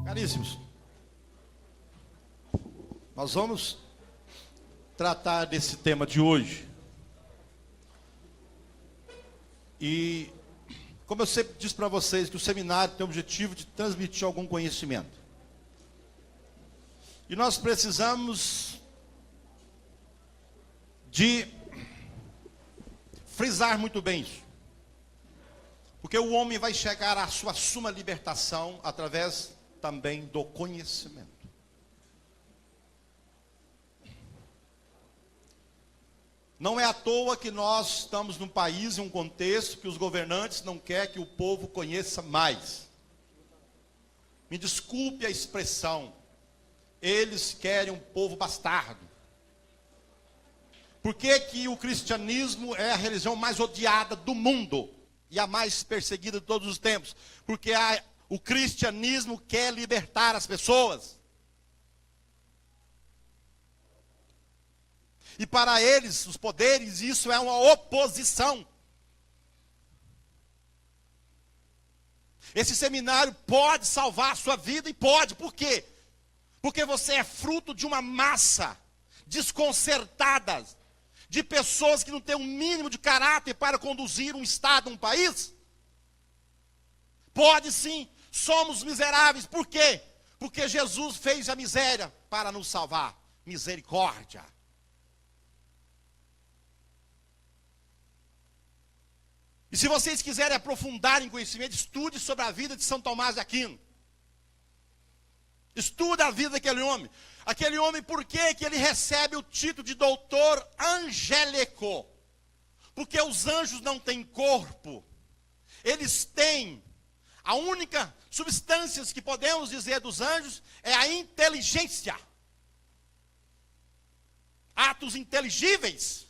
Caríssimos, nós vamos tratar desse tema de hoje. E, como eu sempre disse para vocês, que o seminário tem o objetivo de transmitir algum conhecimento. E nós precisamos de frisar muito bem isso. Porque o homem vai chegar à sua suma libertação através também do conhecimento. Não é à toa que nós estamos num país, em um contexto, que os governantes não querem que o povo conheça mais. Me desculpe a expressão, eles querem um povo bastardo. Por que que o cristianismo é a religião mais odiada do mundo e a mais perseguida de todos os tempos? Porque o cristianismo quer libertar as pessoas. E para eles, os poderes, isso é uma oposição. Esse seminário pode salvar a sua vida, e pode. Por quê? Porque você é fruto de uma massa desconcertada, de pessoas que não têm um mínimo de caráter para conduzir um estado, um país. Pode sim, somos miseráveis. Por quê? Porque Jesus fez a miséria para nos salvar. Misericórdia. E se vocês quiserem aprofundar em conhecimento, estude sobre a vida de São Tomás de Aquino. Estude a vida daquele homem. Aquele homem, por que que ele recebe o título de doutor angélico? Porque os anjos não têm corpo. Eles têm, a única substância que podemos dizer dos anjos é a inteligência. Atos inteligíveis.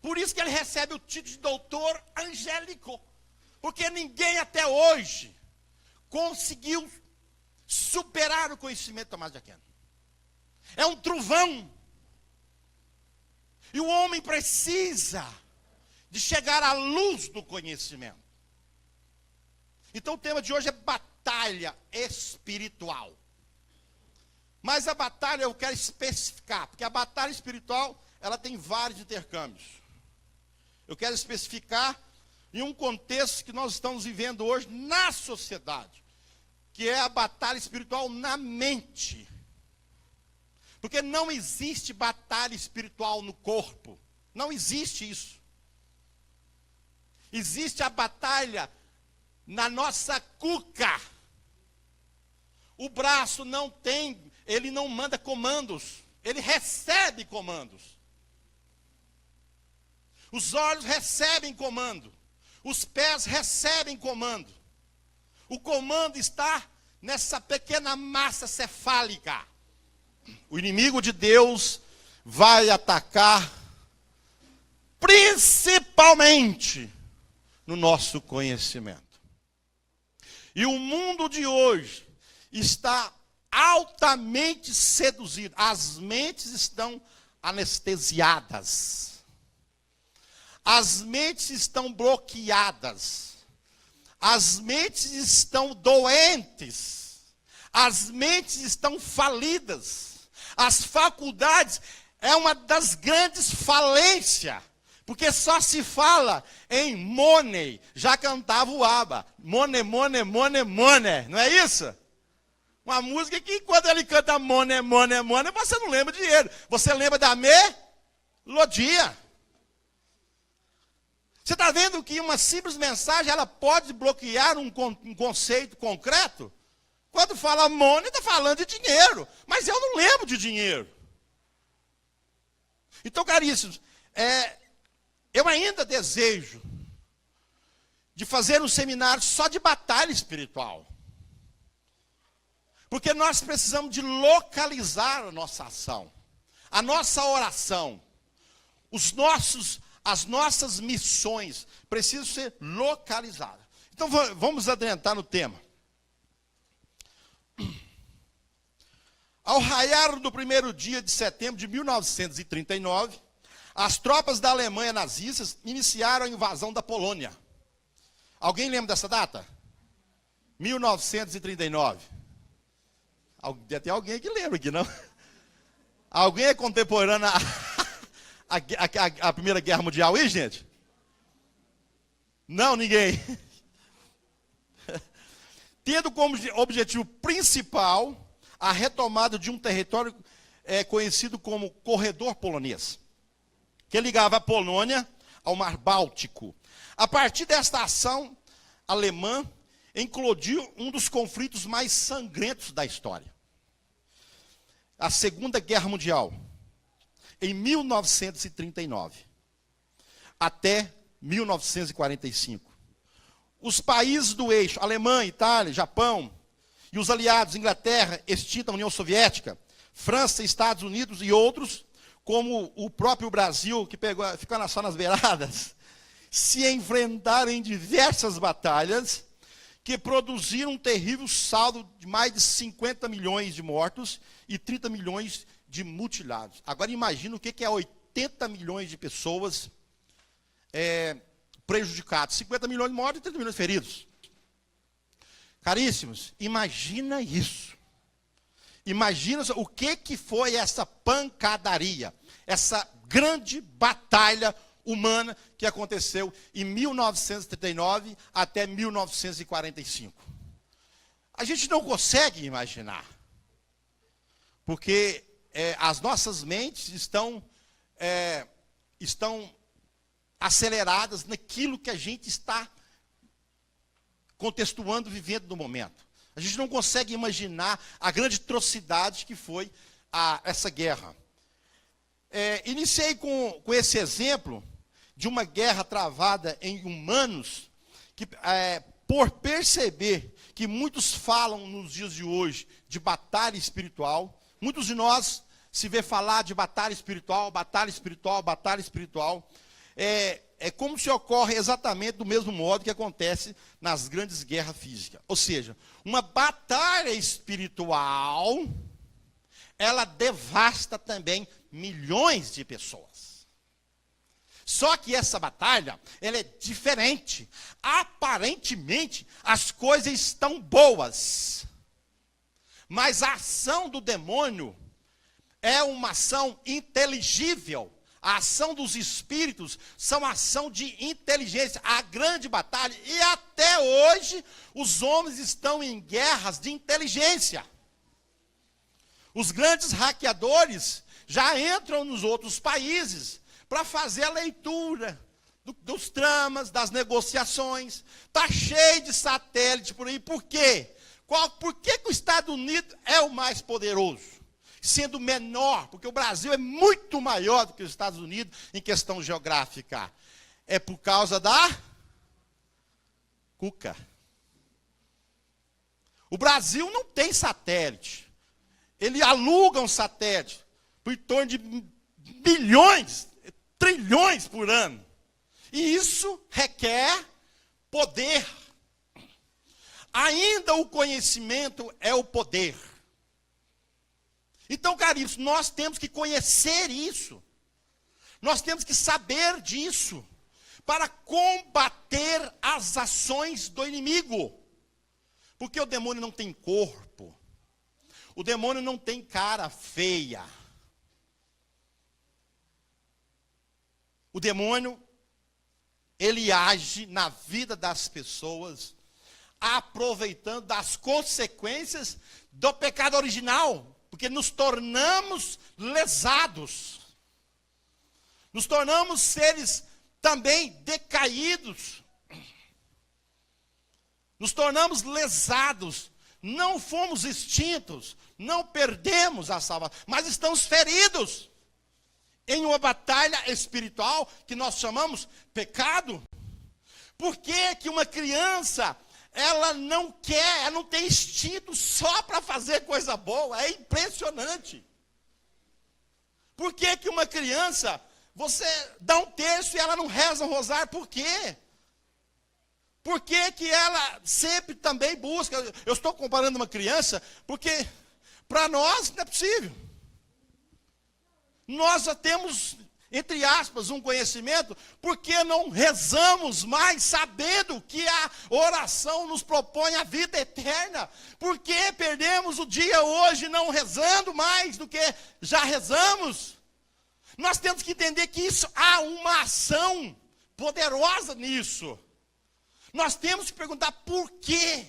Por isso que ele recebe o título de doutor angélico. Porque ninguém até hoje conseguiu superar o conhecimento de Tomás de Aquino. É um trovão. E o homem precisa de chegar à luz do conhecimento. Então o tema de hoje é batalha espiritual. Mas a batalha eu quero especificar, porque a batalha espiritual, ela tem vários intercâmbios. Eu quero especificar em um contexto que nós estamos vivendo hoje na sociedade, que é a batalha espiritual na mente. Porque não existe batalha espiritual no corpo. Não existe isso. Existe a batalha na nossa cuca. O braço não tem, ele não manda comandos, ele recebe comandos. Os olhos recebem comando. Os pés recebem comando. O comando está nessa pequena massa cefálica. O inimigo de Deus vai atacar principalmente no nosso conhecimento. E o mundo de hoje está altamente seduzido. As mentes estão anestesiadas. As mentes estão bloqueadas. As mentes estão doentes. As mentes estão falidas. As faculdades é uma das grandes falências. Porque só se fala em money. Já cantava o ABBA. Money, money, money, money. Não é isso? Uma música que quando ele canta money, money, money, você não lembra de dinheiro. Você lembra da melodia. Você está vendo que uma simples mensagem, ela pode bloquear um conceito concreto? Quando fala money, está falando de dinheiro. Mas eu não lembro de dinheiro. Então, caríssimos, eu ainda desejo de fazer um seminário só de batalha espiritual. Porque nós precisamos de localizar a nossa ação, a nossa oração, as nossas missões precisam ser localizadas. Então vamos adentrar no tema. Ao raiar do primeiro dia de setembro de 1939, as tropas da Alemanha nazistas iniciaram a invasão da Polônia. Alguém lembra dessa data? 1939. Tem alguém que lembra aqui, não? Alguém é contemporâneo à Primeira Guerra Mundial aí, gente? Não, ninguém. Tendo como objetivo principal a retomada de um território conhecido como Corredor Polonês, que ligava a Polônia ao Mar Báltico. A partir desta ação alemã, eclodiu um dos conflitos mais sangrentos da história. A Segunda Guerra Mundial, em 1939, até 1945. Os países do eixo, Alemanha, Itália, Japão, e os aliados, Inglaterra, extinta União Soviética, França, Estados Unidos e outros, como o próprio Brasil, que ficou só nas beiradas, se enfrentaram em diversas batalhas que produziram um terrível saldo de mais de 50 milhões de mortos e 30 milhões de mutilados. Agora imagina o que é 80 milhões de pessoas prejudicadas. 50 milhões de mortos e 30 milhões de feridos. Caríssimos, imagina isso. Imagina o que foi essa pancadaria, essa grande batalha humana que aconteceu em 1939 até 1945. A gente não consegue imaginar, porque as nossas mentes estão aceleradas naquilo que a gente está contextuando, vivendo no momento. A gente não consegue imaginar a grande atrocidade que foi essa guerra. Iniciei com esse exemplo de uma guerra travada em humanos, que, por perceber que muitos falam nos dias de hoje de batalha espiritual, muitos de nós se vê falar de batalha espiritual, batalha espiritual, batalha espiritual. É como se ocorre exatamente do mesmo modo que acontece nas grandes guerras físicas. Ou seja, uma batalha espiritual, ela devasta também milhões de pessoas. Só que essa batalha, ela é diferente. Aparentemente, as coisas estão boas. Mas a ação do demônio é uma ação inteligível. A ação dos espíritos são ação de inteligência. A grande batalha, e até hoje, os homens estão em guerras de inteligência. Os grandes hackeadores já entram nos outros países para fazer a leitura dos tramas, das negociações. Está cheio de satélite por aí. Por quê? Por que o Estados Unidos é o mais poderoso? Sendo menor, porque o Brasil é muito maior do que os Estados Unidos em questão geográfica. É por causa da cuca. O Brasil não tem satélite. Ele aluga um satélite por em torno de bilhões, trilhões por ano. E isso requer poder. Ainda o conhecimento é o poder. Então, caríssimos, nós temos que conhecer isso. Nós temos que saber disso para combater as ações do inimigo. Porque o demônio não tem corpo. O demônio não tem cara feia. O demônio, ele age na vida das pessoas, aproveitando das consequências do pecado original, porque nos tornamos lesados, nos tornamos seres também decaídos, nos tornamos lesados, não fomos extintos, não perdemos a salvação, mas estamos feridos em uma batalha espiritual que nós chamamos pecado. Por que que uma criança, ela não tem instinto só para fazer coisa boa? É impressionante. Por que que uma criança, você dá um terço e ela não reza um rosário? Por quê? Por que que ela sempre também busca? Eu estou comparando uma criança, porque para nós não é possível. Nós já temos entre aspas, um conhecimento, porque não rezamos mais sabendo que a oração nos propõe a vida eterna? Por que perdemos o dia hoje não rezando mais do que já rezamos? Nós temos que entender que isso há uma ação poderosa nisso. Nós temos que perguntar por quê?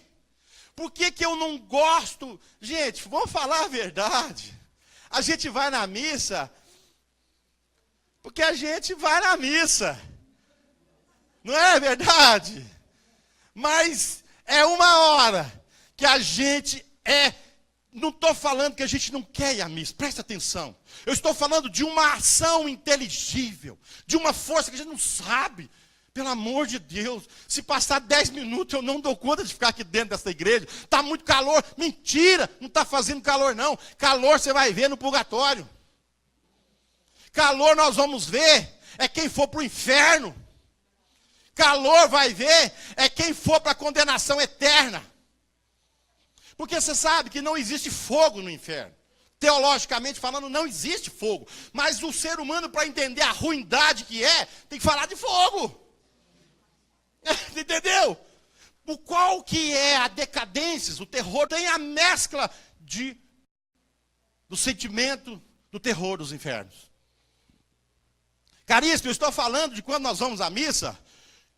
Por que que eu não gosto? Gente, vamos falar a verdade. A gente vai na missa porque a gente vai na missa. Não é verdade? Mas é uma hora que a gente não estou falando que a gente não quer ir à missa, presta atenção. Eu estou falando de uma ação inteligível, de uma força que a gente não sabe. Pelo amor de Deus, se passar 10 minutos eu não dou conta de ficar aqui dentro dessa igreja. Está muito calor. Mentira, não está fazendo calor não. Calor você vai ver no purgatório. Calor nós vamos ver é quem for para o inferno. Calor vai ver é quem for para a condenação eterna. Porque você sabe que não existe fogo no inferno. Teologicamente falando, não existe fogo. Mas o ser humano, para entender a ruindade que tem que falar de fogo. Entendeu? O qual que é a decadência, o terror, tem a mescla do sentimento do terror dos infernos. Caríssimo, eu estou falando de quando nós vamos à missa,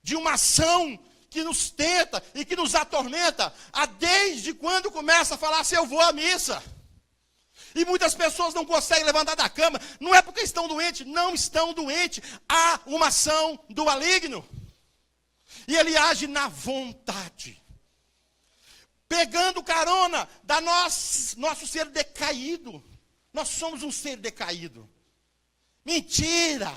de uma ação que nos tenta e que nos atormenta, desde quando começa a falar se eu vou à missa. E muitas pessoas não conseguem levantar da cama, não é porque estão doentes, não estão doentes, há uma ação do maligno. E ele age na vontade, pegando carona da nosso ser decaído. Nós somos um ser decaído. Mentira!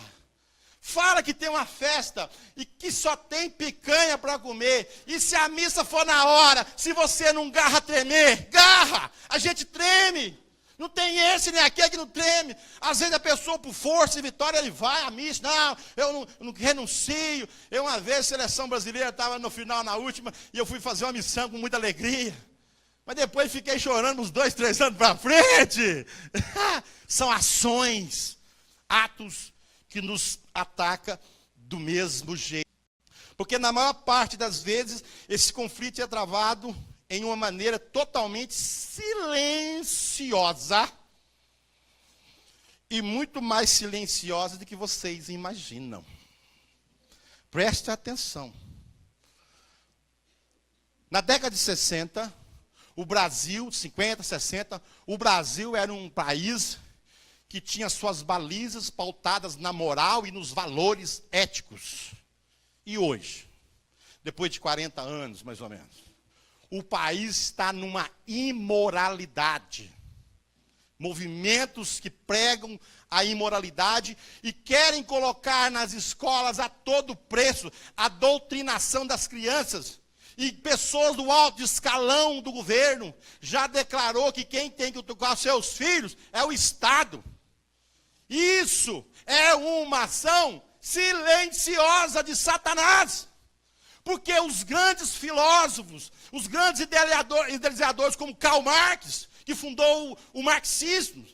Fala que tem uma festa e que só tem picanha para comer. E se a missa for na hora, se você não garra tremer, garra! A gente treme. Não tem esse nem aquele que não treme. Às vezes a pessoa, por força e vitória, ele vai à missa. Não, eu não renuncio. Uma vez, a seleção brasileira estava no final, na última, e eu fui fazer uma missão com muita alegria. Mas depois fiquei chorando uns 2, 3 anos para frente. São ações, atos que nos atacam do mesmo jeito. Porque na maior parte das vezes, esse conflito é travado em uma maneira totalmente silenciosa e muito mais silenciosa do que vocês imaginam. Preste atenção. Na década de 60, o Brasil, 50, 60, o Brasil era um país que tinha suas balizas pautadas na moral e nos valores éticos. E hoje, depois de 40 anos, mais ou menos, o país está numa imoralidade. Movimentos que pregam a imoralidade e querem colocar nas escolas a todo preço a doutrinação das crianças. E pessoas do alto escalão do governo já declarou que quem tem que educar seus filhos é o Estado. Isso é uma ação silenciosa de Satanás. Porque os grandes filósofos, os grandes idealizadores como Karl Marx, que fundou o marxismo,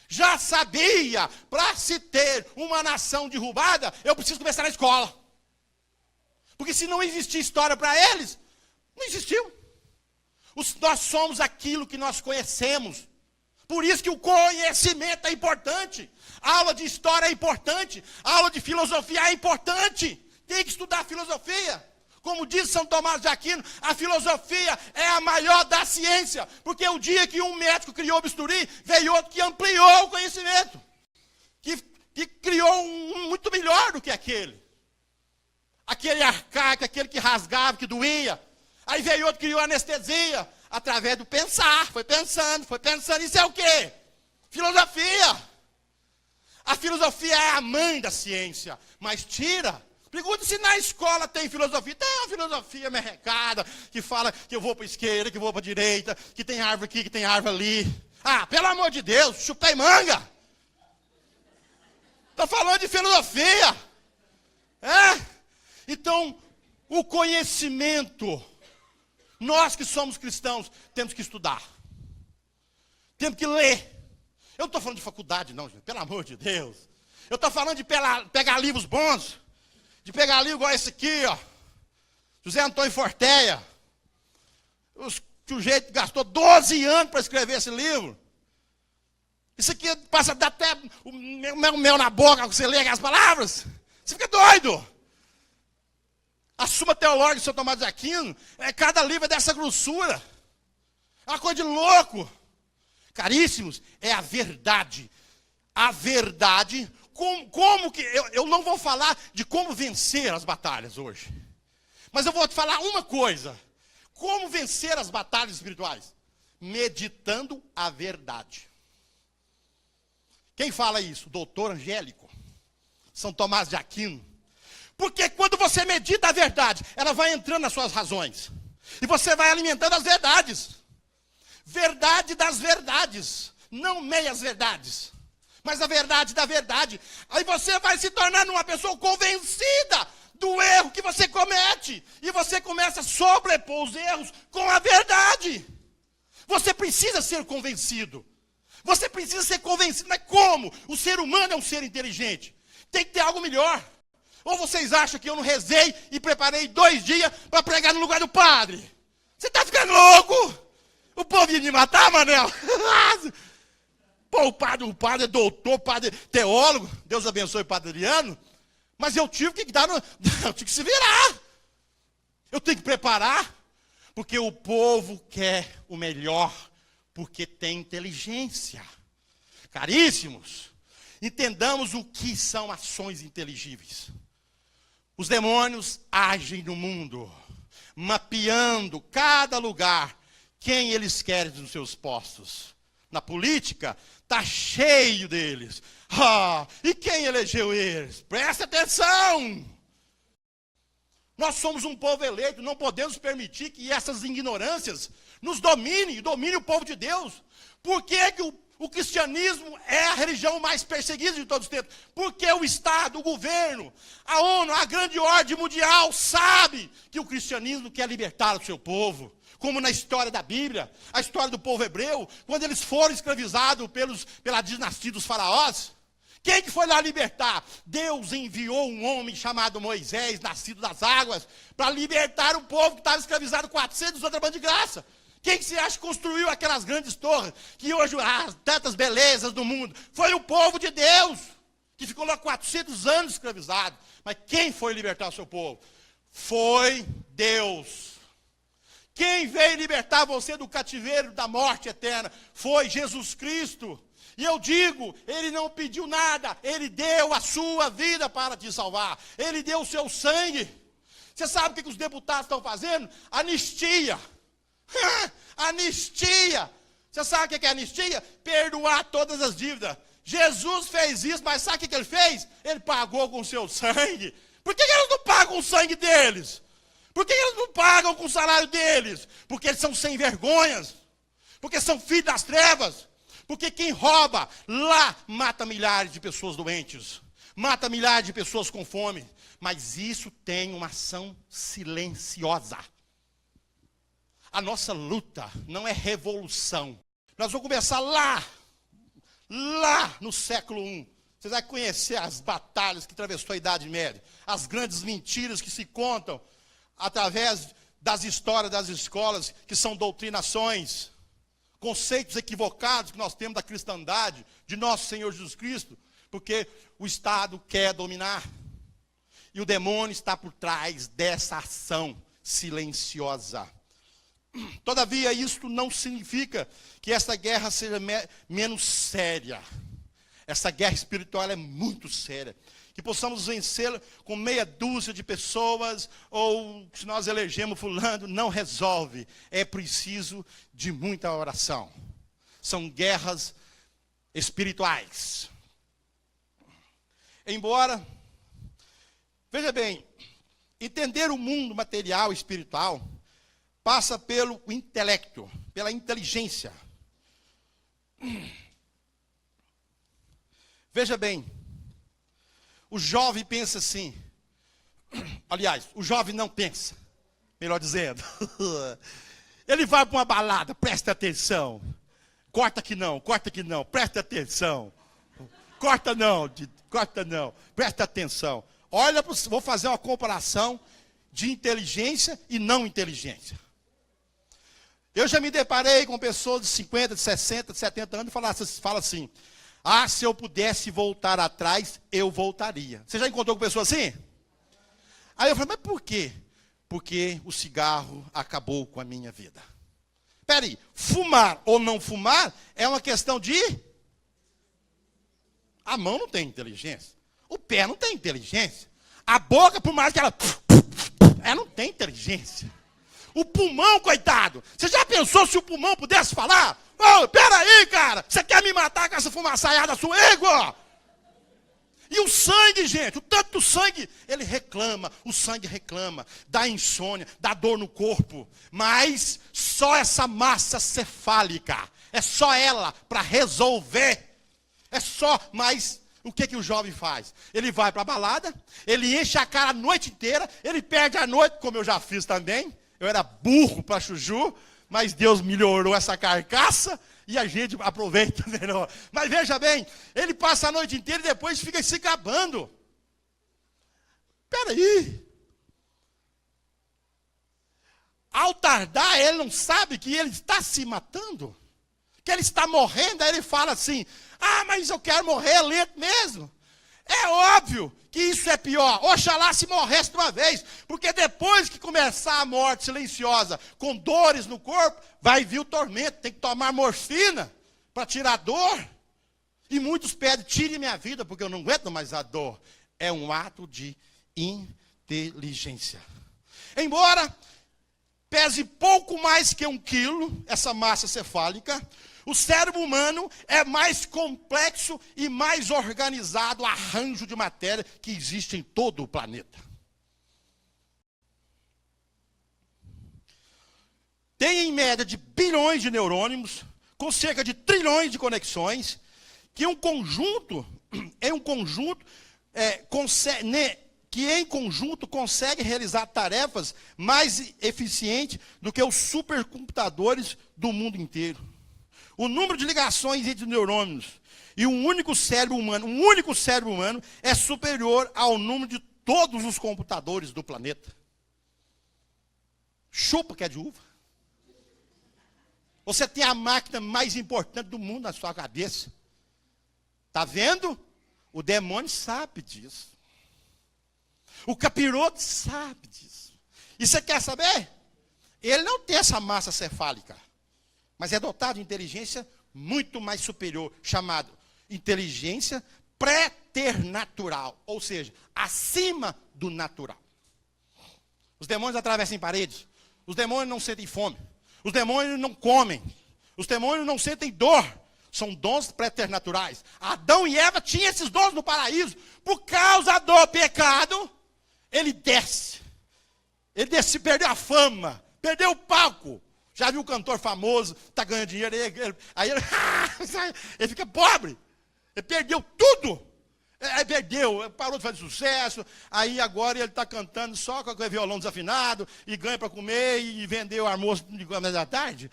já sabia, para se ter uma nação derrubada, eu preciso começar na escola. Porque se não existir história para eles, não existiu. Nós somos aquilo que nós conhecemos. Por isso que o conhecimento é importante. A aula de história é importante. A aula de filosofia é importante. Tem que estudar filosofia. Como diz São Tomás de Aquino, a filosofia é a maior da ciência. Porque o dia que um médico criou o bisturi, veio outro que ampliou o conhecimento. Que criou um muito melhor do que aquele. Aquele arcaico, aquele que rasgava, que doía. Aí veio outro que criou anestesia, através do pensar. Foi pensando. Isso é o quê? Filosofia. A filosofia é a mãe da ciência. Mas tira. Pergunta se na escola tem filosofia. Tem uma filosofia merrecada, que fala que eu vou para a esquerda, que eu vou para a direita, que tem árvore aqui, que tem árvore ali. Ah, pelo amor de Deus, chupei manga. Estou falando de filosofia. Então, o conhecimento, nós que somos cristãos, temos que estudar. Temos que ler. Eu não estou falando de faculdade, não, gente, pelo amor de Deus. Eu estou falando de pegar livros bons, de pegar livro igual esse aqui, ó. José Antônio Forteia. O sujeito gastou 12 anos para escrever esse livro. Isso aqui passa, dá até o mel na boca quando você lê as palavras. Você fica doido. A Suma Teológica de São Tomás de Aquino, cada livro é dessa grossura. É uma coisa de louco. Caríssimos, é a verdade. A verdade, como que... Eu não vou falar de como vencer as batalhas hoje. Mas eu vou te falar uma coisa. Como vencer as batalhas espirituais? Meditando a verdade. Quem fala isso? Doutor Angélico. São Tomás de Aquino. Porque quando você medita a verdade, ela vai entrando nas suas razões. E você vai alimentando as verdades. Verdade das verdades. Não meias verdades. Mas a verdade da verdade. Aí você vai se tornando uma pessoa convencida do erro que você comete. E você começa a sobrepor os erros com a verdade. Você precisa ser convencido. Você precisa ser convencido. Mas como? O ser humano é um ser inteligente. Tem que ter algo melhor. Ou vocês acham que eu não rezei e preparei 2 dias para pregar no lugar do padre? Você está ficando louco? O povo ia me matar, Manel? Pô, o padre é doutor, o padre é teólogo. Deus abençoe o padre Adriano. Mas eu tive que dar, eu tive que se virar. Eu tenho que preparar. Porque o povo quer o melhor. Porque tem inteligência. Caríssimos, entendamos o que são ações inteligíveis. Os demônios agem no mundo, mapeando cada lugar, quem eles querem nos seus postos. Na política, está cheio deles. E quem elegeu eles? Presta atenção! Nós somos um povo eleito, não podemos permitir que essas ignorâncias nos dominem o povo de Deus. Por que o cristianismo é a religião mais perseguida de todos os tempos? Porque o Estado, o governo, a ONU, a grande ordem mundial sabe que o cristianismo quer libertar o seu povo. Como na história da Bíblia, a história do povo hebreu, quando eles foram escravizados pela dinastia dos faraós. Quem que foi lá libertar? Deus enviou um homem chamado Moisés, nascido das águas, para libertar o povo que estava escravizado 400 anos trabalhando de graça. Quem que você acha que construiu aquelas grandes torres, que hoje há tantas belezas do mundo? Foi o povo de Deus, que ficou lá 400 anos escravizado. Mas quem foi libertar o seu povo? Foi Deus. Quem veio libertar você do cativeiro da morte eterna? Foi Jesus Cristo. E eu digo, ele não pediu nada, ele deu a sua vida para te salvar. Ele deu o seu sangue. Você sabe o que os deputados estão fazendo? Anistia. Anistia. Você sabe o que é anistia? Perdoar todas as dívidas. Jesus fez isso, mas sabe o que ele fez? Ele pagou com o seu sangue. Por que eles não pagam o sangue deles? Por que eles não pagam com o salário deles? Porque eles são sem vergonhas. Porque são filhos das trevas. Porque quem rouba lá mata milhares de pessoas doentes. Mata milhares de pessoas com fome. Mas isso tem uma ação silenciosa. A nossa luta não é revolução. Nós vamos começar lá no século I. Vocês vão conhecer as batalhas que atravessou a Idade Média. As grandes mentiras que se contam através das histórias das escolas, que são doutrinações. Conceitos equivocados que nós temos da cristandade, de nosso Senhor Jesus Cristo. Porque o Estado quer dominar. E o demônio está por trás dessa ação silenciosa. Todavia, isto não significa que essa guerra seja menos séria. Essa guerra espiritual é muito séria. Que possamos vencê-la com meia dúzia de pessoas, ou se nós elegemos fulano, não resolve. É preciso de muita oração. São guerras espirituais. Embora, veja bem, entender o mundo material e espiritual passa pelo intelecto, pela inteligência. Veja bem, o jovem pensa assim. Aliás, o jovem não pensa, melhor dizendo. Ele vai para uma balada, presta atenção. Corta que não, presta atenção. Corta não, corta não. Presta atenção. Olha, vou fazer uma comparação de inteligência e não inteligência. Eu já me deparei com pessoas de 50, de 60, de 70 anos e fala assim, se eu pudesse voltar atrás, eu voltaria. Você já encontrou com pessoas assim? Aí eu falei, mas por quê? Porque o cigarro acabou com a minha vida. Peraí, fumar ou não fumar é uma questão de... A mão não tem inteligência. O pé não tem inteligência. A boca, por mais que ela não tem inteligência. O pulmão, coitado. Você já pensou se o pulmão pudesse falar? Peraí, cara. Você quer me matar com essa fumaçaiada sua, Igor? E o sangue, gente, o tanto do sangue, ele reclama, o sangue reclama, dá insônia, dá dor no corpo, mas só essa massa cefálica, é só ela para resolver, mas o que o jovem faz? Ele vai para a balada, ele enche a cara a noite inteira, ele perde a noite, como eu já fiz também, eu era burro para chuchu, mas Deus melhorou essa carcaça, e a gente aproveita melhor. Mas veja bem, ele passa a noite inteira e depois fica se gabando. Espera aí. Ao tardar, ele não sabe que ele está se matando. Que ele está morrendo, aí ele fala assim, mas eu quero morrer lento mesmo. É óbvio que isso é pior. Oxalá se morresse de uma vez. Porque depois que começar a morte silenciosa, com dores no corpo, vai vir o tormento. Tem que tomar morfina para tirar a dor. E muitos pedem, tire minha vida, porque eu não aguento mais a dor. É um ato de inteligência. Embora pese pouco mais que 1 quilo, essa massa cefálica, o cérebro humano é mais complexo e mais organizado arranjo de matéria que existe em todo o planeta. Tem em média de bilhões de neurônios, com cerca de trilhões de conexões, que em conjunto consegue realizar tarefas mais eficientes do que os supercomputadores do mundo inteiro. O número de ligações entre neurônios e um único cérebro humano é superior ao número de todos os computadores do planeta. Chupa que é de uva. Você tem a máquina mais importante do mundo na sua cabeça. Está vendo? O demônio sabe disso. O capiroto sabe disso. E você quer saber? Ele não tem essa massa cefálica, mas é dotado de inteligência muito mais superior, chamado inteligência preternatural, ou seja, acima do natural. Os demônios atravessam paredes, os demônios não sentem fome, os demônios não comem, os demônios não sentem dor, são dons preternaturais. Adão e Eva tinham esses dons no paraíso, por causa do pecado, ele desce, perdeu a fama, perdeu o palco. Já viu um cantor famoso, está ganhando dinheiro, aí ele fica pobre. Ele perdeu tudo. Parou de fazer sucesso. Aí agora ele está cantando só com o violão desafinado, e ganha para comer, e vendeu o almoço de 5 da tarde.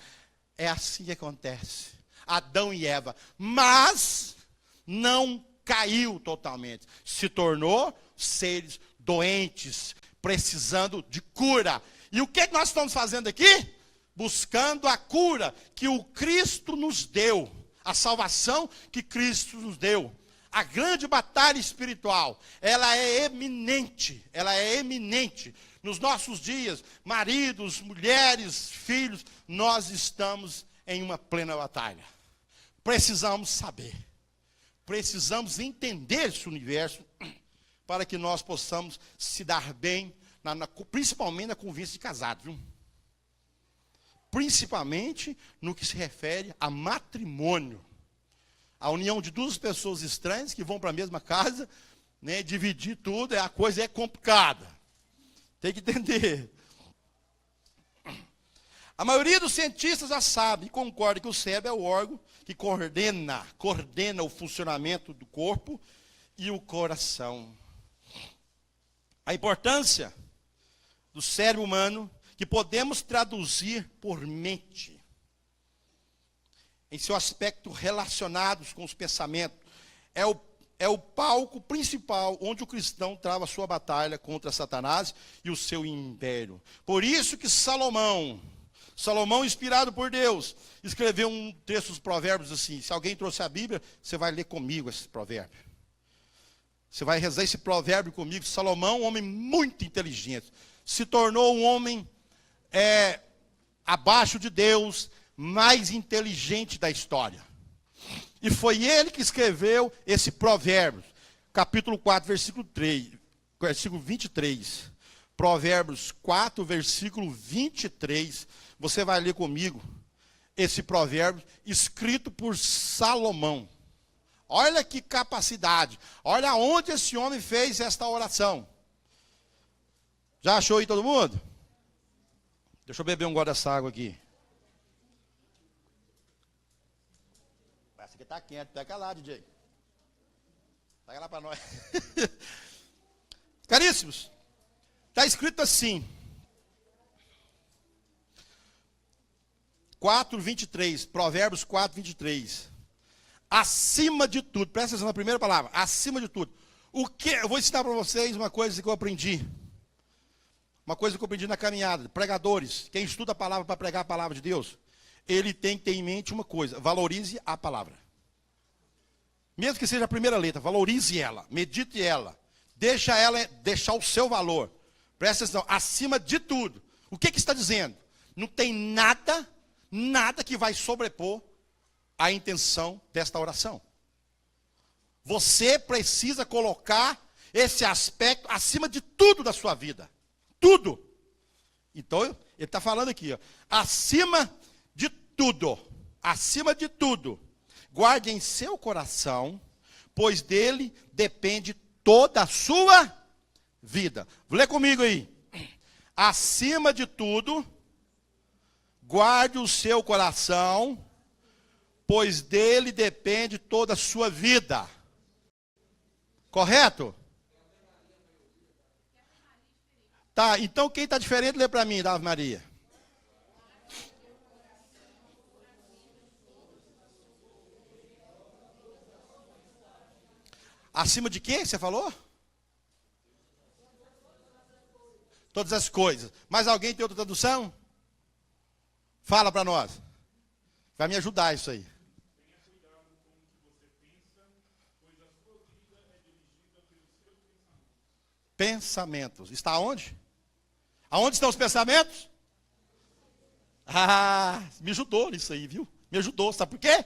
É assim que acontece. Adão e Eva. Mas não caiu totalmente. Se tornou seres doentes, precisando de cura. E o que nós estamos fazendo aqui? Buscando a cura que o Cristo nos deu, a salvação que Cristo nos deu. A grande batalha espiritual, ela é eminente. Nos nossos dias, maridos, mulheres, filhos, nós estamos em uma plena batalha. Precisamos saber, precisamos entender esse universo, para que nós possamos se dar bem, principalmente na convivência de casados, viu? Principalmente no que se refere a matrimônio. A união de 2 pessoas estranhas que vão para a mesma casa, né, dividir tudo, a coisa é complicada. Tem que entender. A maioria dos cientistas já sabe e concorda que o cérebro é o órgão que coordena o funcionamento do corpo e o coração. A importância do cérebro humano, que podemos traduzir por mente, em seu aspecto relacionados com os pensamentos, é o palco principal onde o cristão trava a sua batalha contra Satanás e o seu império. Por isso que Salomão, inspirado por Deus, escreveu um texto dos provérbios assim. Se alguém trouxe a Bíblia, você vai ler comigo esse provérbio. Você vai rezar esse provérbio comigo. Salomão, um homem muito inteligente, se tornou um homem abaixo de Deus, mais inteligente da história. E foi ele que escreveu esse provérbio, capítulo 4, versículo 23. Provérbios 4, versículo 23. Você vai ler comigo esse provérbio escrito por Salomão. Olha que capacidade. Olha onde esse homem fez esta oração. Já achou aí todo mundo? Deixa eu beber um gole dessa água aqui. Essa aqui está quente. Pega lá, DJ. Pega lá para nós. Caríssimos, está escrito assim. 4:23, Provérbios 4:23. Acima de tudo, presta atenção na primeira palavra, acima de tudo. Eu vou ensinar para vocês uma coisa que eu aprendi. Uma coisa que eu aprendi na caminhada. Pregadores, quem estuda a palavra para pregar a palavra de Deus, ele tem que ter em mente uma coisa: valorize a palavra. Mesmo que seja a primeira letra, valorize ela, medite ela, deixa ela deixar o seu valor. Presta atenção, acima de tudo. O que está dizendo? Não tem nada que vai sobrepor a intenção desta oração. Você precisa colocar esse aspecto acima de tudo da sua vida. Tudo. Então, ele está falando aqui, ó, acima de tudo, guarde em seu coração, pois dele depende toda a sua vida. Lê comigo aí. Acima de tudo, guarde o seu coração, pois dele depende toda a sua vida. Correto? Tá, então quem está diferente, lê para mim, Ave Maria. Acima de quê, você falou? Todas as coisas. Mas alguém tem outra tradução? Fala para nós. Vai me ajudar isso aí. Tenha cuidado com o que você pensa, pois a sua vida é dirigida pelos seus pensamentos. Pensamentos. Está onde? Aonde estão os pensamentos? Ah, me ajudou nisso aí, viu? Me ajudou. Sabe por quê?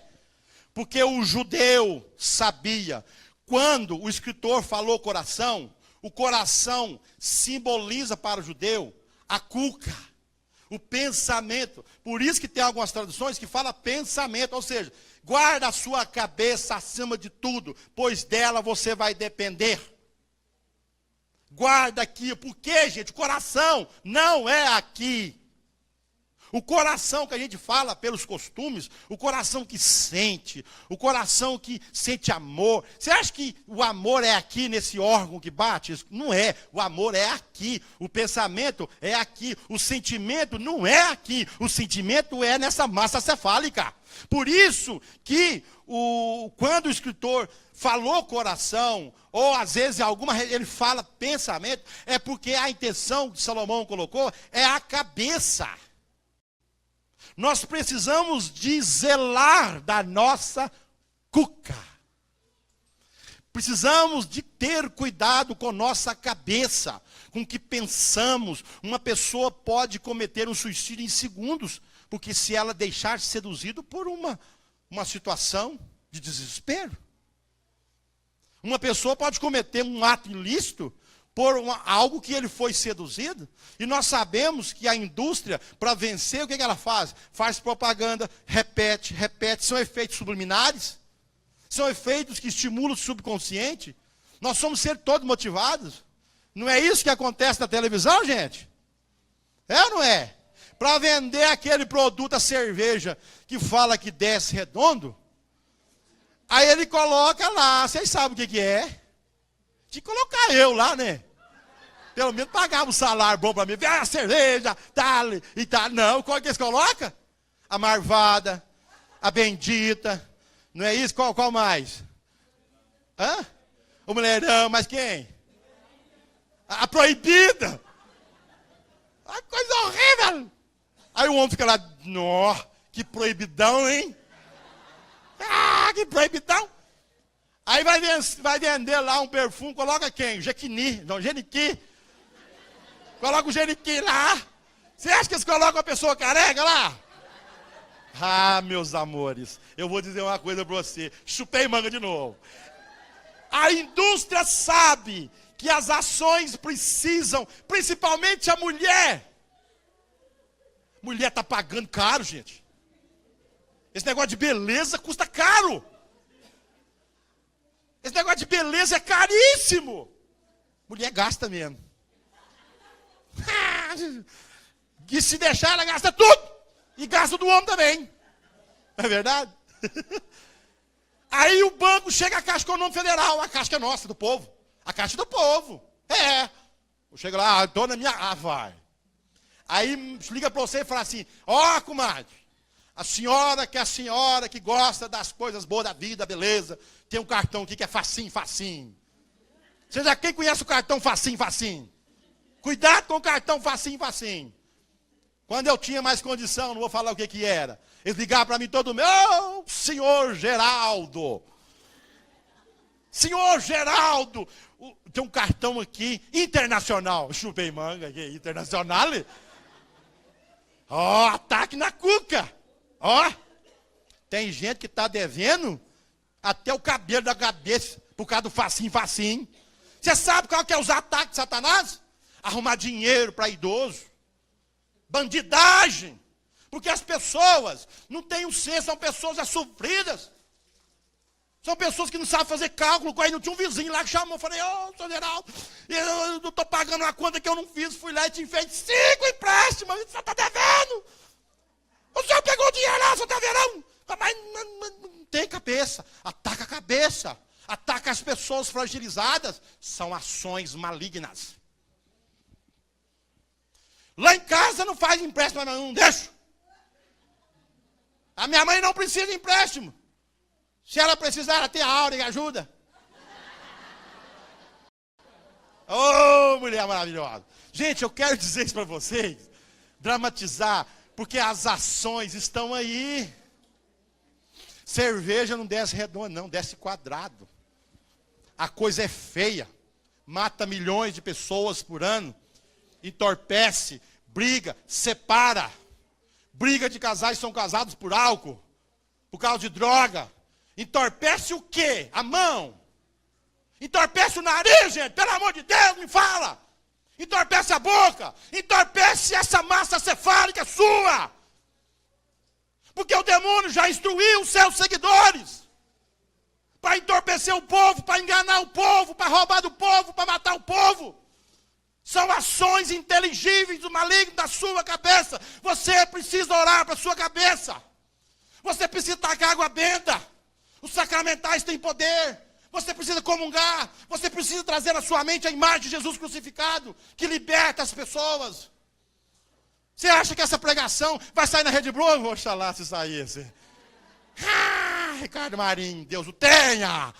Porque o judeu sabia. Quando o escritor falou coração, o coração simboliza para o judeu a cuca, o pensamento. Por isso que tem algumas traduções que falam pensamento, ou seja, guarda a sua cabeça acima de tudo, pois dela você vai depender. Guarda aqui, por quê, gente? O coração não é aqui. O coração que a gente fala pelos costumes, o coração que sente, o coração que sente amor. Você acha que o amor é aqui nesse órgão que bate? Não é. O amor é aqui. O pensamento é aqui. O sentimento não é aqui. O sentimento é nessa massa cefálica. Por isso que quando o escritor falou coração, ou às vezes ele fala pensamento, é porque a intenção que Salomão colocou é a cabeça. Nós precisamos de zelar da nossa cuca. Precisamos de ter cuidado com nossa cabeça, com o que pensamos. Uma pessoa pode cometer um suicídio em segundos, porque se ela deixar-se seduzido por uma situação de desespero. Uma pessoa pode cometer um ato ilícito por algo que ele foi seduzido. E nós sabemos que a indústria, para vencer, o que ela faz? Faz propaganda, repete. São efeitos subliminares. São efeitos que estimulam o subconsciente. Nós somos seres todos motivados. Não é isso que acontece na televisão, gente? É ou não é? Para vender aquele produto, a cerveja, que fala que desce redondo, aí ele coloca lá, vocês sabem o que é? De colocar eu lá, né? Pelo menos pagava um salário bom para mim. A cerveja, tal e tal. Não, qual que eles colocam? A marvada, a bendita. Não é isso? Qual mais? Hã? O mulherão, mas quem? A proibida. A coisa horrível. Aí o homem fica lá, nó, que proibidão, hein? Ah, que proibidão. Aí vai vender lá um perfume, coloca quem? Jequini, não, Geniqui. Coloca o Geniqui lá. Você acha que eles colocam a pessoa careca lá? Ah, meus amores, eu vou dizer uma coisa para você. Chupei manga de novo. A indústria sabe que as ações precisam, principalmente a mulher. Mulher está pagando caro, gente. Esse negócio de beleza custa caro. Esse negócio de beleza é caríssimo. Mulher gasta mesmo. E se deixar, ela gasta tudo. E gasta do homem também. Não é verdade? Aí o banco chega à Caixa Econômica Federal. A Caixa que é nossa, do povo. A Caixa do povo. É. Chega lá, dona minha... Ah, vai. Aí liga para você e fala assim, ó, comadre, a senhora que gosta das coisas boas da vida, beleza, tem um cartão aqui que é facinho, facinho. Você já quem conhece o cartão facinho, facinho? Cuidado com o cartão facinho, facinho. Quando eu tinha mais condição, não vou falar o que era. Eles ligavam para mim todo mês, ô, senhor Geraldo. Senhor Geraldo, tem um cartão aqui, internacional. Chupei manga aqui, internacional. Ó, ataque na cuca. Ó, tem gente que está devendo até o cabelo da cabeça, por causa do facinho, facinho. Você sabe qual que é os ataques de Satanás? Arrumar dinheiro para idoso. Bandidagem. Porque as pessoas não têm um senso, são pessoas sofridas. São pessoas que não sabem fazer cálculo. Aí não tinha um vizinho lá que chamou. Falei, ô, senhor Geraldo, eu não estou pagando uma conta que eu não fiz. Fui lá e te fez 5 empréstimos. Você está devendo. O senhor pegou o dinheiro lá, o senhor está vendo? Mas não tem cabeça. Ataca a cabeça. Ataca as pessoas fragilizadas. São ações malignas. Lá em casa não faz empréstimo, mas não deixo. A minha mãe não precisa de empréstimo. Se ela precisar, ela tem a Áurea que ajuda. Oh, mulher maravilhosa. Gente, eu quero dizer isso para vocês. Dramatizar. Porque as ações estão aí. Cerveja não desce redondo, não. Desce quadrado. A coisa é feia. Mata milhões de pessoas por ano. Entorpece. Briga. Separa. Briga de casais que são casados por álcool. Por causa de droga. Entorpece o quê? A mão. Entorpece o nariz, gente. Pelo amor de Deus, me fala. Entorpece a boca. Entorpece essa massa cefálica sua. Porque o demônio já instruiu os seus seguidores. Para entorpecer o povo, para enganar o povo, para roubar do povo, para matar o povo. São ações inteligíveis do maligno da sua cabeça. Você precisa orar para a sua cabeça. Você precisa tacar água benta. Os sacramentais têm poder. Você precisa comungar. Você precisa trazer à sua mente a imagem de Jesus crucificado, que liberta as pessoas. Você acha que essa pregação vai sair na Rede Globo? Oxalá se saísse. Ricardo Marinho, Deus o tenha.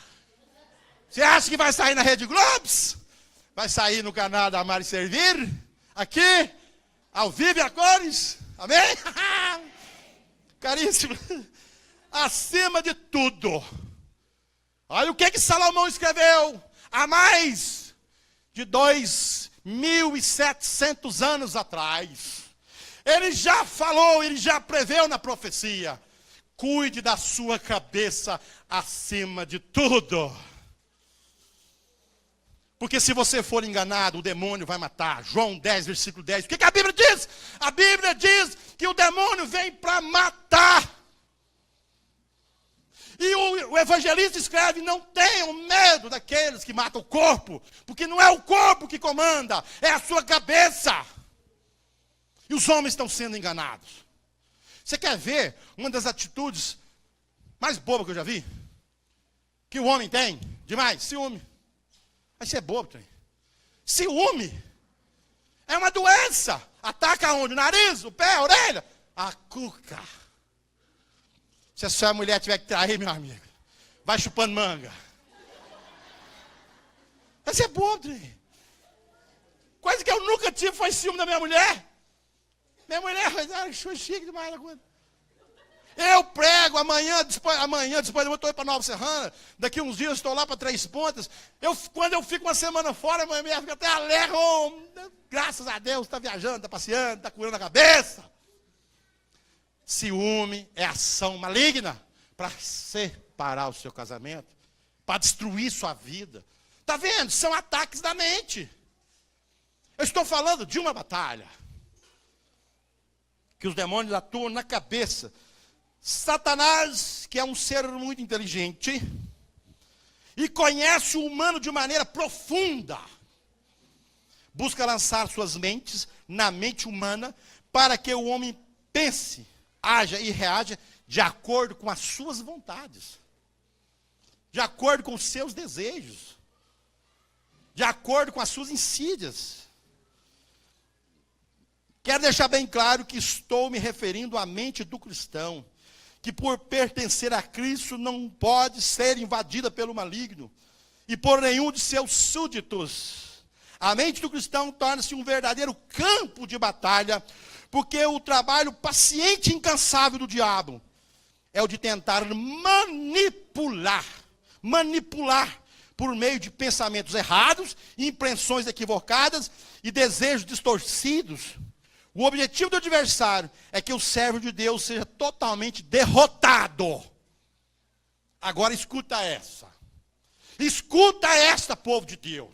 Você acha que vai sair na Rede Globos? Vai sair no canal da Mari Servir? Aqui? Ao vivo e a cores? Amém? Caríssimo. Acima de tudo. Olha o que Salomão escreveu há mais de 2.700 anos atrás. Ele já falou, ele já preveu na profecia. Cuide da sua cabeça acima de tudo. Porque se você for enganado, o demônio vai matar. João 10, versículo 10. O que a Bíblia diz? A Bíblia diz que o demônio vem para matar. E o evangelista escreve, não tenham medo daqueles que matam o corpo. Porque não é o corpo que comanda, é a sua cabeça. E os homens estão sendo enganados. Você quer ver uma das atitudes mais bobas que eu já vi? Que o homem tem? Demais, ciúme. Mas você é bobo, tem. Ciúme é uma doença. Ataca onde? O nariz, o pé, a orelha. A cuca. Se a sua mulher tiver que trair, meu amigo, vai chupando manga. Mas é podre. Coisa que eu nunca tive foi ciúme da minha mulher. Minha mulher achou chique demais a coisa. Eu prego amanhã depois eu estou indo para Nova Serrana. Daqui uns dias eu estou lá para Três Pontas. Quando eu fico uma semana fora, a minha mulher fica até alegre. Oh, graças a Deus, está viajando, está passeando, está curando a cabeça. Ciúme é ação maligna para separar o seu casamento, para destruir sua vida. Está vendo? São ataques da mente. Eu estou falando de uma batalha que os demônios atuam na cabeça. Satanás, que é um ser muito inteligente e conhece o humano de maneira profunda, busca lançar suas mentes na mente humana para que o homem pense, haja e reaja de acordo com as suas vontades, de acordo com os seus desejos, de acordo com as suas insídias. Quero deixar bem claro que estou me referindo à mente do cristão, que por pertencer a Cristo não pode ser invadida pelo maligno, e por nenhum de seus súditos. A mente do cristão torna-se um verdadeiro campo de batalha, porque o trabalho paciente e incansável do diabo é o de tentar manipular por meio de pensamentos errados, impressões equivocadas e desejos distorcidos. O objetivo do adversário é que o servo de Deus seja totalmente derrotado. Agora escuta essa. Escuta esta, povo de Deus.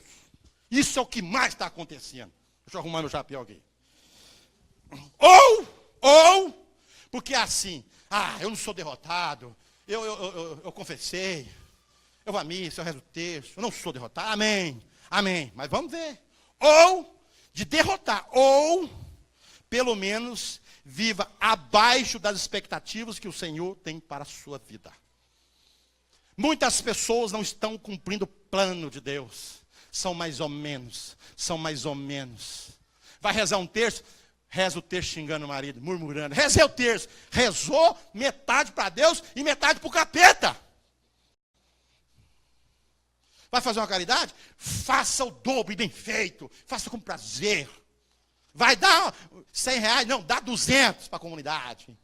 Isso é o que mais está acontecendo. Deixa eu arrumar meu chapéu aqui. Ou, porque é assim, eu não sou derrotado, eu confessei, eu vou à missa, eu rezo o texto, eu não sou derrotado, amém, mas vamos ver. Ou, de derrotar, ou, pelo menos, viva abaixo das expectativas que o Senhor tem para a sua vida. Muitas pessoas não estão cumprindo o plano de Deus, são mais ou menos. Vai rezar um terço, reza o terço xingando o marido, murmurando. Rezei o terço, rezou metade para Deus e metade para o capeta. Vai fazer uma caridade? Faça o dobro e bem feito, faça com prazer. Vai dar R$100, não, dá 200 para a comunidade.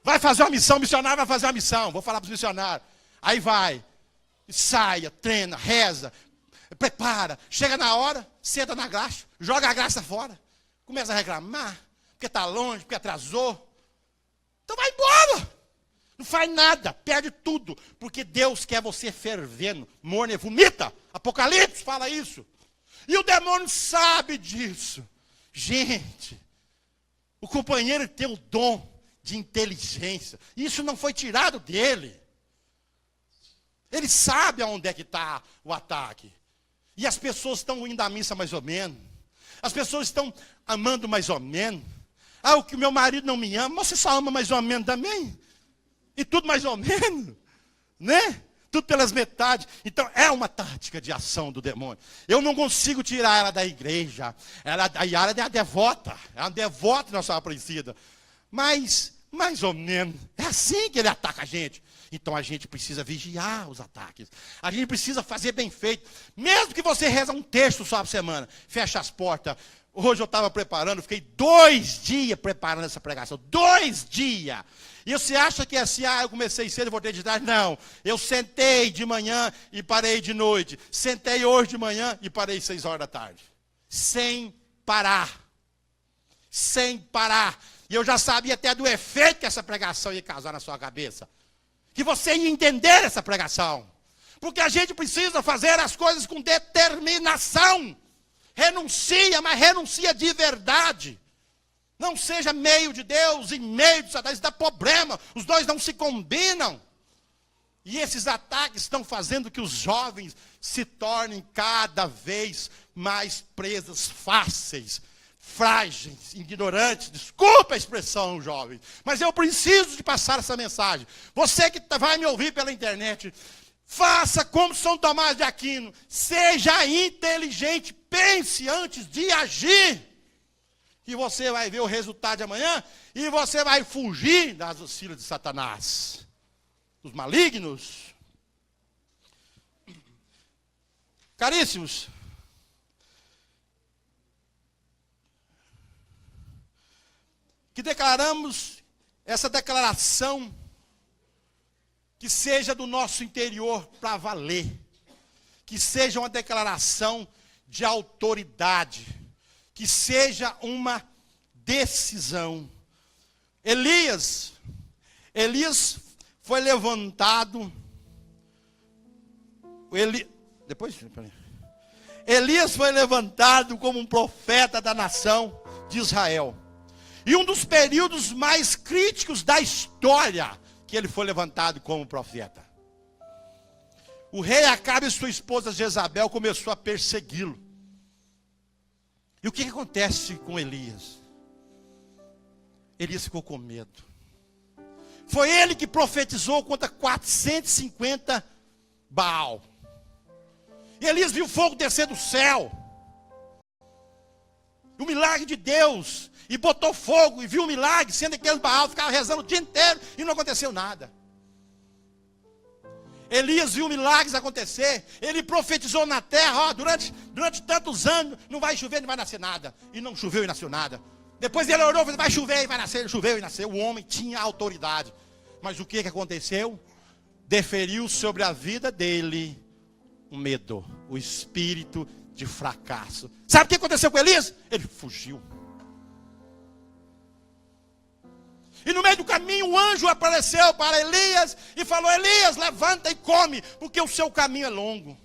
Vai fazer uma missão, missionário vai fazer uma missão, vou falar para os missionários. Aí vai, saia, treina, reza, prepara, chega na hora, senta na graxa, joga a graxa fora, começa a reclamar, porque está longe, porque atrasou. Então vai embora, não faz nada, perde tudo, porque Deus quer você fervendo, morno e vomita. Apocalipse fala isso. E o demônio sabe disso. Gente, o companheiro tem o dom de inteligência. Isso não foi tirado dele. Ele sabe aonde é que está o ataque. E as pessoas estão indo à missa mais ou menos. As pessoas estão amando mais ou menos. O que o meu marido não me ama, você só ama mais ou menos também. E tudo mais ou menos, né? Tudo pelas metades. Então, é uma tática de ação do demônio. Eu não consigo tirar ela da igreja. A Yara é uma devota. É uma devota Nossa Senhora Aparecida. Mas, mais ou menos, é assim que ele ataca a gente. Então, a gente precisa vigiar os ataques. A gente precisa fazer bem feito. Mesmo que você reza um texto só por semana. Fecha as portas. Hoje eu estava preparando, fiquei 2 dias preparando essa pregação. 2 dias. E você acha que é assim, eu comecei cedo e voltei de tarde? Não. Eu sentei de manhã e parei de noite. Sentei hoje de manhã e parei 6 horas da tarde. Sem parar. Sem parar. E eu já sabia até do efeito que essa pregação ia causar na sua cabeça. Que você ia entender essa pregação. Porque a gente precisa fazer as coisas com determinação. Renuncia, mas renuncia de verdade. Não seja meio de Deus e meio de Satanás, isso dá problema. Os dois não se combinam. E esses ataques estão fazendo que os jovens se tornem cada vez mais presas fáceis, frágeis, ignorantes. Desculpa a expressão, jovens, mas eu preciso de passar essa mensagem. Você que vai me ouvir pela internet, faça como São Tomás de Aquino. Seja inteligente, pense antes de agir. Que você vai ver o resultado de amanhã e você vai fugir das auxílios de Satanás, dos malignos. Caríssimos, que declaramos essa declaração que seja do nosso interior para valer, que seja uma declaração de autoridade, que seja uma decisão. Elias foi levantado, Elias foi levantado como um profeta da nação de Israel. E um dos períodos mais críticos da história que ele foi levantado como profeta. O rei Acabe e sua esposa Jezabel começou a persegui-lo. E o que acontece com Elias? Elias ficou com medo. Foi ele que profetizou contra 450 Baal. E Elias viu fogo descer do céu. O milagre de Deus. E botou fogo e viu o milagre, sendo que aquele Baal ficava rezando o dia inteiro e não aconteceu nada. Elias viu milagres acontecer. Ele profetizou na terra, ó, durante tantos anos, não vai chover, não vai nascer nada. E não choveu e nasceu nada. Depois ele orou, vai chover e vai nascer. Choveu e nasceu. O homem tinha autoridade. Mas o que aconteceu? Deferiu sobre a vida dele o medo, o espírito de fracasso. Sabe o que aconteceu com Elias? Ele fugiu. E no meio do caminho o anjo apareceu para Elias e falou: Elias, levanta e come, porque o seu caminho é longo.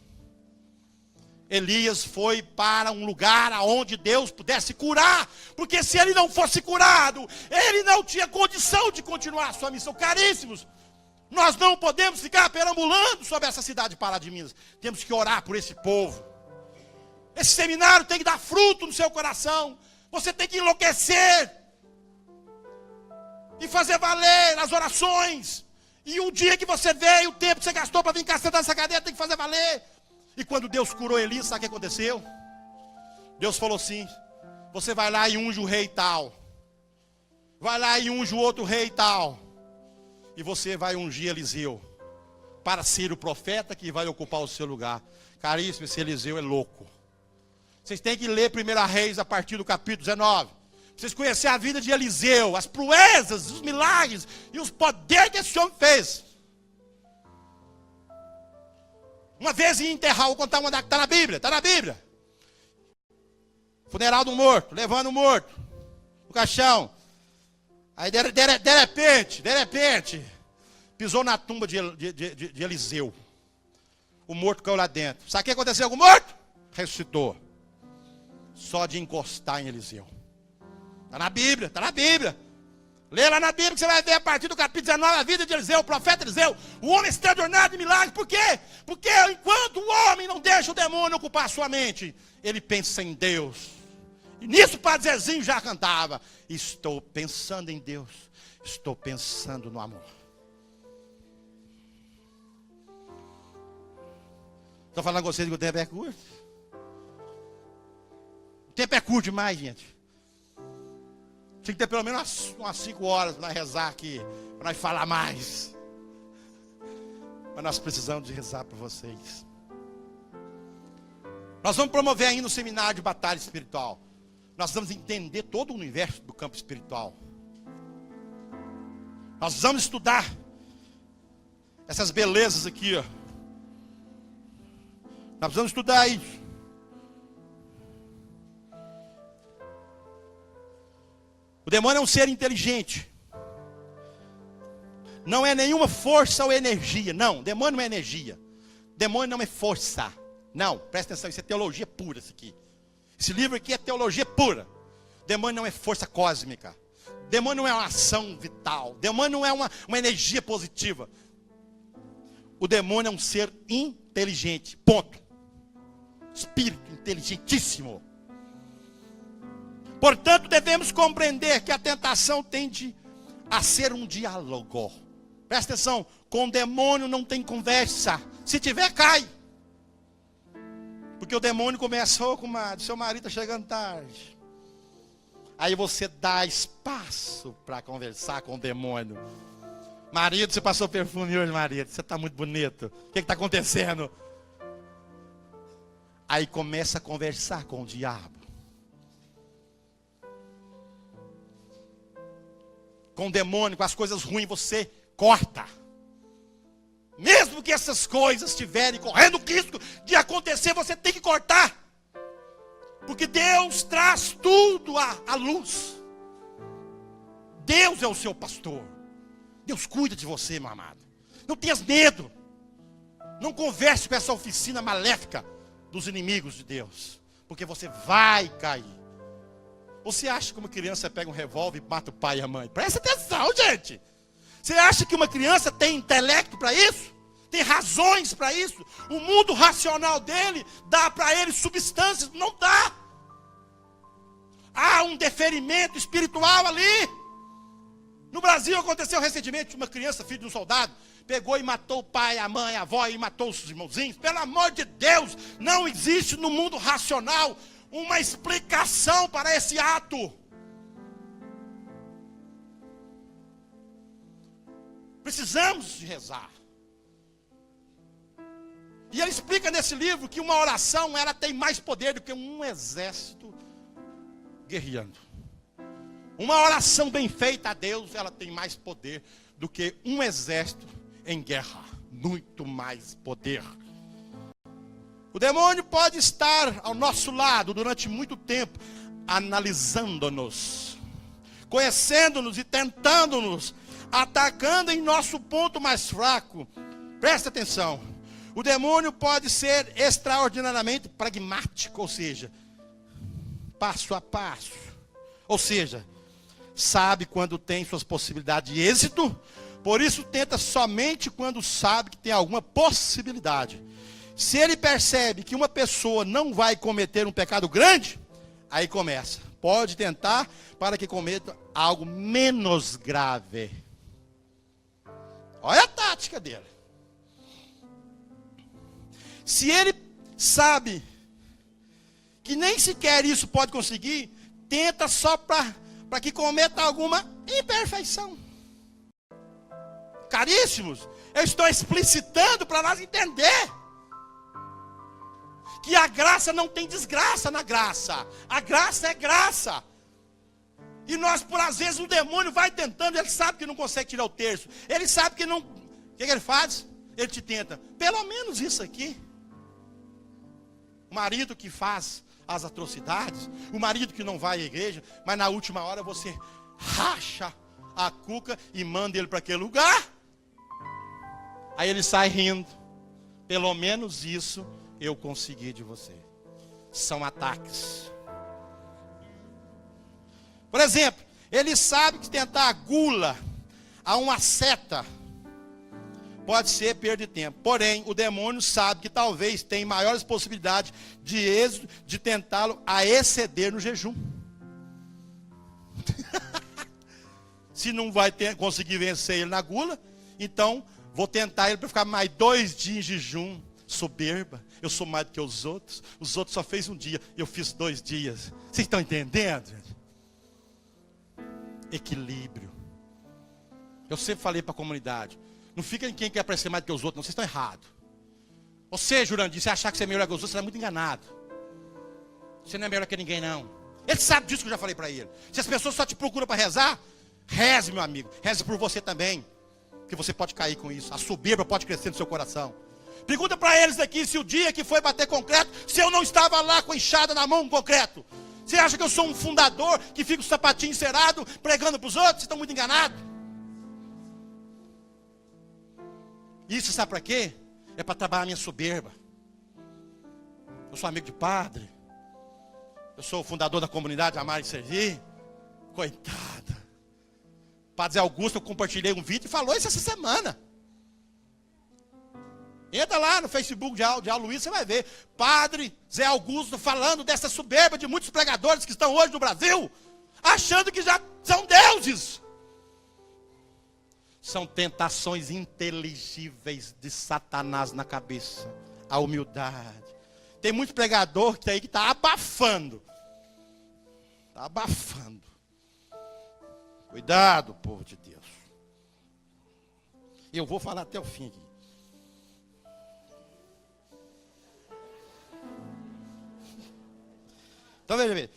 Elias foi para um lugar onde Deus pudesse curar, porque se ele não fosse curado, ele não tinha condição de continuar a sua missão. Caríssimos, nós não podemos ficar perambulando sobre essa cidade de Pará de Minas. Temos que orar por esse povo. Esse seminário tem que dar fruto no seu coração. Você tem que enlouquecer e fazer valer as orações. E o dia que você veio, o tempo que você gastou para vir cá sentar nessa cadeira, tem que fazer valer. E quando Deus curou Elias, sabe o que aconteceu? Deus falou assim: você vai lá e unge o rei tal. Vai lá e unge o outro rei tal. E você vai ungir Eliseu, para ser o profeta que vai ocupar o seu lugar. Caríssimo, esse Eliseu é louco. Vocês têm que ler 1 Reis a partir do capítulo 19. Vocês conhecerem a vida de Eliseu, as proezas, os milagres e os poderes que esse homem fez. Uma vez ia enterrar, vou contar uma que está na Bíblia, Funeral do morto, levando o morto, no caixão. Aí de repente, pisou na tumba de Eliseu. O morto caiu lá dentro. Sabe o que aconteceu com o morto? Ressuscitou. Só de encostar em Eliseu. Está na Bíblia. Lê lá na Bíblia que você vai ver a partir do capítulo 19 a vida de Eliseu, o profeta Eliseu, o homem extraordinário de milagres. Por quê? Porque enquanto o homem não deixa o demônio ocupar a sua mente, ele pensa em Deus. E nisso o Padre Zezinho já cantava: estou pensando em Deus, estou pensando no amor. Estou falando com vocês que o tempo é curto. O tempo é curto demais, gente. Tinha que ter pelo menos umas 5 horas para nós rezar aqui, para nós falar mais. Mas nós precisamos de rezar por vocês. Nós vamos promover ainda um seminário de batalha espiritual. Nós vamos entender todo o universo do campo espiritual. Nós vamos estudar essas belezas aqui, ó. Nós vamos estudar isso. O demônio é um ser inteligente. Não é nenhuma força ou energia. Não, demônio não é energia. Demônio não é força. Não, presta atenção, isso é teologia pura isso aqui. Esse livro aqui é teologia pura. Demônio não é força cósmica. Demônio não é uma ação vital. Demônio não é uma energia positiva. O demônio é um ser inteligente. Ponto. Espírito inteligentíssimo. Portanto, devemos compreender que a tentação tende a ser um diálogo. Presta atenção, com o demônio não tem conversa. Se tiver, cai. Porque o demônio começou com o seu marido está chegando tarde. Aí você dá espaço para conversar com o demônio. Marido, você passou perfume hoje, marido. Você está muito bonito. O que está acontecendo? Aí começa a conversar com o diabo. Com o demônio, com as coisas ruins, você corta. Mesmo que essas coisas estiverem correndo risco de acontecer, você tem que cortar. Porque Deus traz tudo à luz. Deus é o seu pastor. Deus cuida de você, meu amado. Não tenhas medo. Não converse com essa oficina maléfica dos inimigos de Deus. Porque você vai cair. Você acha que uma criança pega um revólver e mata o pai e a mãe? Presta atenção, gente. Você acha que uma criança tem intelecto para isso? Tem razões para isso? O mundo racional dele dá para ele substâncias? Não dá. Há um deferimento espiritual ali. No Brasil aconteceu recentemente, uma criança, filho de um soldado, pegou e matou o pai, a mãe, a avó e matou os irmãozinhos. Pelo amor de Deus, não existe no mundo racional uma explicação para esse ato. Precisamos de rezar. E ele explica nesse livro que uma oração, ela tem mais poder do que um exército guerreando. Uma oração bem feita a Deus, ela tem mais poder do que um exército em guerra. Muito mais poder. O demônio pode estar ao nosso lado durante muito tempo, analisando-nos, conhecendo-nos e tentando-nos, atacando em nosso ponto mais fraco. Presta atenção. O demônio pode ser extraordinariamente pragmático, ou seja, passo a passo. Ou seja, sabe quando tem suas possibilidades de êxito, por isso tenta somente quando sabe que tem alguma possibilidade. Se ele percebe que uma pessoa não vai cometer um pecado grande, aí começa. Pode tentar para que cometa algo menos grave. Olha a tática dele. Se ele sabe que nem sequer isso pode conseguir, tenta só para que cometa alguma imperfeição. Caríssimos, eu estou explicitando para nós entender que a graça não tem desgraça na graça. A graça é graça. E nós, por às vezes, o demônio vai tentando, ele sabe que não consegue tirar o terço. Ele sabe que não... O que ele faz? Ele te tenta. Pelo menos isso aqui. O marido que faz as atrocidades, o marido que não vai à igreja, mas na última hora você racha a cuca e manda ele para aquele lugar. Aí ele sai rindo. Pelo menos isso eu consegui de você. São ataques. Por exemplo, ele sabe que tentar a gula a uma seta pode ser perda de tempo. Porém, o demônio sabe que talvez tenha maiores possibilidades de êxito de tentá-lo a exceder no jejum. Se não vai conseguir vencer ele na gula, então vou tentar ele para ficar mais 2 dias em jejum. Soberba, eu sou mais do que os outros só fez um dia, eu fiz 2 dias. Vocês estão entendendo, gente? Equilíbrio. Eu sempre falei para a comunidade, não fica em quem quer parecer mais do que os outros, não, vocês estão errados. Você, Jurandir, você achar que você é melhor que os outros, você é muito enganado. Você não é melhor que ninguém, não. Ele sabe disso que eu já falei para ele. Se as pessoas só te procuram para rezar, reze, meu amigo, reze por você também, que você pode cair com isso. A soberba pode crescer no seu coração. Pergunta para eles aqui se o dia que foi bater concreto, se eu não estava lá com a enxada na mão, concreto. Você acha que eu sou um fundador que fica com o sapatinho encerado pregando para os outros? Vocês estão muito enganados. Isso sabe para quê? É para trabalhar a minha soberba. Eu sou amigo de padre. Eu sou o fundador da comunidade Amar e Servir. Coitada. Padre Zé Augusto, eu compartilhei um vídeo e falou isso essa semana. Entra lá no Facebook de Luiz, você vai ver. Padre Zé Augusto falando dessa soberba de muitos pregadores que estão hoje no Brasil, achando que já são deuses. São tentações inteligíveis de Satanás na cabeça. A humildade. Tem muito pregador que está abafando. Está abafando. Cuidado, povo de Deus. Eu vou falar até o fim aqui. Então veja bem.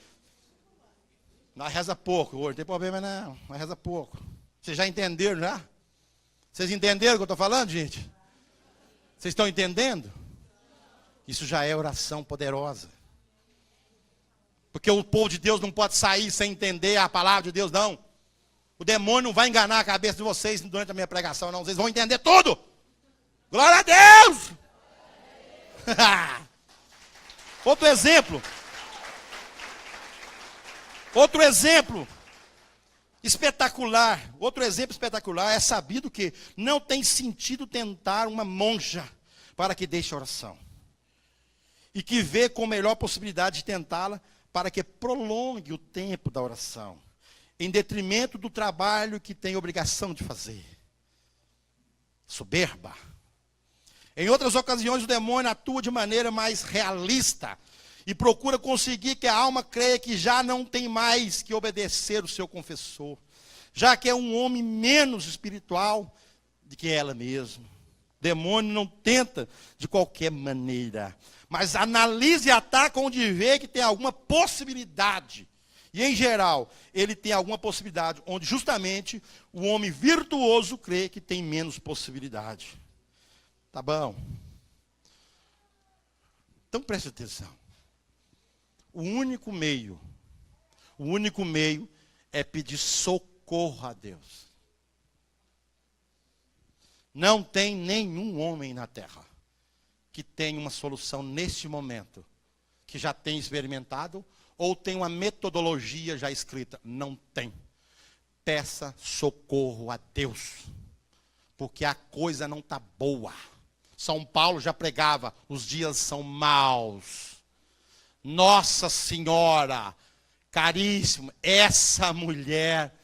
Nós reza pouco hoje, não tem problema não. Nós reza pouco. Vocês já entenderam, já? Vocês entenderam o que eu estou falando, gente? Vocês estão entendendo? Isso já é oração poderosa. Porque o povo de Deus não pode sair sem entender a palavra de Deus, não. O demônio não vai enganar a cabeça de vocês durante a minha pregação, não. Vocês vão entender tudo. Glória a Deus! Outro exemplo. Outro exemplo espetacular é sabido que não tem sentido tentar uma monja para que deixe a oração. E que vê com melhor possibilidade de tentá-la para que prolongue o tempo da oração, em detrimento do trabalho que tem obrigação de fazer. Soberba. Em outras ocasiões, o demônio atua de maneira mais realista e procura conseguir que a alma creia que já não tem mais que obedecer o seu confessor, já que é um homem menos espiritual do que ela mesma. O demônio não tenta de qualquer maneira, mas analisa e ataca onde vê que tem alguma possibilidade. E, em geral, ele tem alguma possibilidade onde justamente o homem virtuoso crê que tem menos possibilidade. Tá bom? Então, preste atenção. O único meio é pedir socorro a Deus. Não tem nenhum homem na terra que tenha uma solução neste momento, que já tenha experimentado, ou tem uma metodologia já escrita. Não tem. Peça socorro a Deus, porque a coisa não está boa. São Paulo já pregava, os dias são maus. Nossa Senhora, caríssimo, essa mulher.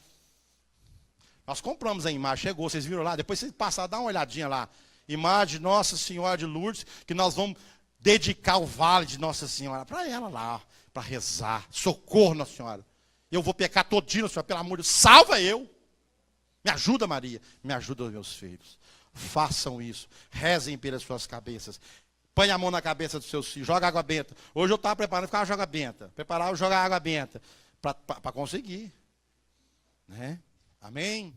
Nós compramos a imagem, chegou, vocês viram lá? Depois vocês passaram, dá uma olhadinha lá. Imagem de Nossa Senhora de Lourdes, que nós vamos dedicar o vale de Nossa Senhora para ela lá, para rezar. Socorro, Nossa Senhora. Eu vou pecar todo dia, Nossa Senhora, pelo amor de Deus, salva eu. Me ajuda, Maria, me ajuda os meus filhos. Façam isso, rezem pelas suas cabeças. Põe a mão na cabeça dos seus filhos, joga água benta. Hoje eu estava preparando, ficava joga benta. Preparar, jogar água benta. Para conseguir. Né? Amém?